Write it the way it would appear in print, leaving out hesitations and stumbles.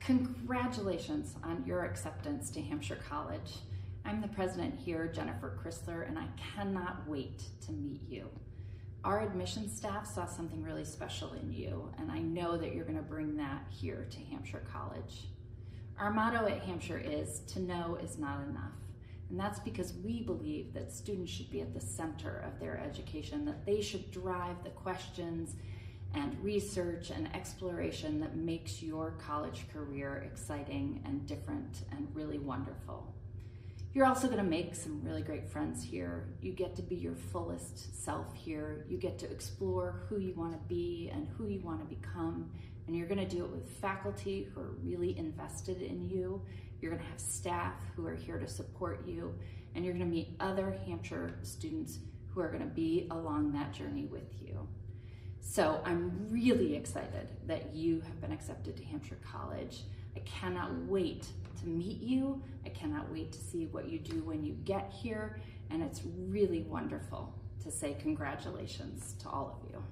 Congratulations on your acceptance to Hampshire College. I'm the president here, Jennifer Chrisler, and I cannot wait to meet you. Our admissions staff saw something really special in you, and I know that you're going to bring that here to Hampshire College. Our motto at Hampshire is, "To know is not enough." And that's because we believe that students should be at the center of their education, that they should drive the questions and research and exploration that makes your college career exciting and different and really wonderful. You're also going to make some really great friends here. You get to be your fullest self here. You get to explore who you want to be and who you want to become. And you're going to do it with faculty who are really invested in you. You're going to have staff who are here to support you. And you're going to meet other Hampshire students who are going to be along that journey with you. So I'm really excited that you have been accepted to Hampshire College. I cannot wait to meet you. I cannot wait to see what you do when you get here. And it's really wonderful to say congratulations to all of you.